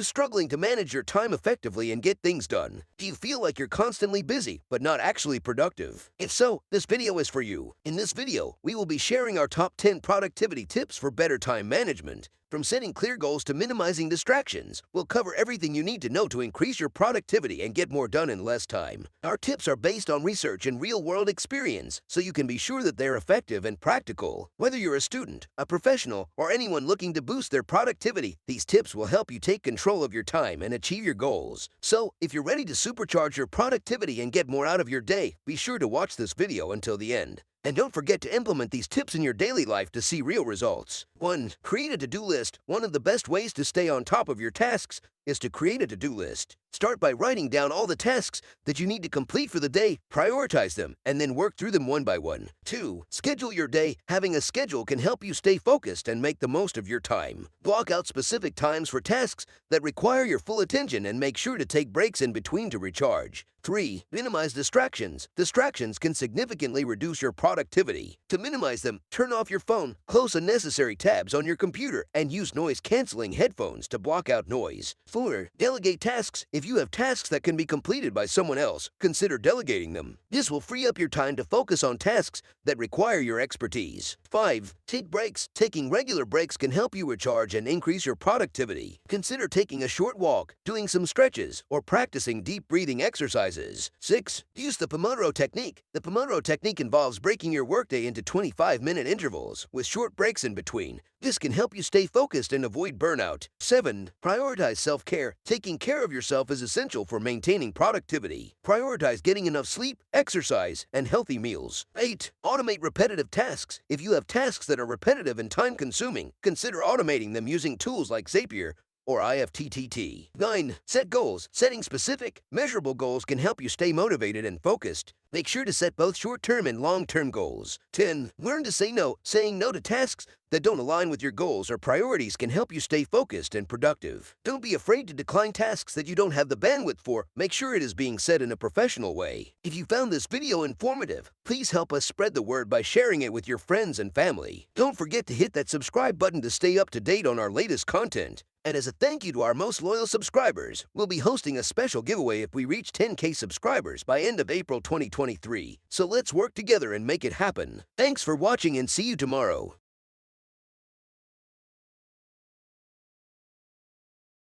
you struggling to manage your time effectively and get things done? Do you feel like you're constantly busy but not actually productive? If so, this video is for you. In this video, we will be sharing our top 10 productivity tips for better time management. From setting clear goals to minimizing distractions, we'll cover everything you need to know to increase your productivity and get more done in less time. Our tips are based on research and real-world experience, so you can be sure that they're effective and practical. Whether you're a student, a professional, or anyone looking to boost their productivity, these tips will help you take control of your time and achieve your goals. So, if you're ready to supercharge your productivity and get more out of your day, be sure to watch this video until the end. And don't forget to implement these tips in your daily life to see real results. 1. Create a to-do list. One of the best ways to stay on top of your tasks is to create a to-do list. Start by writing down all the tasks that you need to complete for the day, prioritize them, and then work through them one by one. 2. Schedule your day. Having a schedule can help you stay focused and make the most of your time. Block out specific times for tasks that require your full attention and make sure to take breaks in between to recharge. 3. Minimize distractions. Distractions can significantly reduce your productivity. To minimize them, turn off your phone, close unnecessary tabs on your computer, and use noise-canceling headphones to block out noise. 4. Delegate tasks. If you have tasks that can be completed by someone else, consider delegating them. This will free up your time to focus on tasks that require your expertise. 5. Take breaks. Taking regular breaks can help you recharge and increase your productivity. Consider taking a short walk, doing some stretches, or practicing deep breathing exercises. 6. Use the Pomodoro Technique. The Pomodoro Technique involves breaking your workday into 25-minute intervals with short breaks in between. This can help you stay focused and avoid burnout. 7. Prioritize self-care. Taking care of yourself is essential for maintaining productivity. Prioritize getting enough sleep, exercise, and healthy meals. 8. Automate repetitive tasks. If you have tasks that are repetitive and time-consuming, consider automating them using tools like Zapier or IFTTT. 9. Set goals. Setting specific, measurable goals can help you stay motivated and focused. Make sure to set both short-term and long-term goals. 10. Learn to say no. Saying no to tasks that don't align with your goals or priorities can help you stay focused and productive. Don't be afraid to decline tasks that you don't have the bandwidth for. Make sure it is being said in a professional way. If you found this video informative, please help us spread the word by sharing it with your friends and family. Don't forget to hit that subscribe button to stay up to date on our latest content. And as a thank you to our most loyal subscribers, we'll be hosting a special giveaway if we reach 10K subscribers by end of April 2023. So let's work together and make it happen. Thanks for watching and see you tomorrow.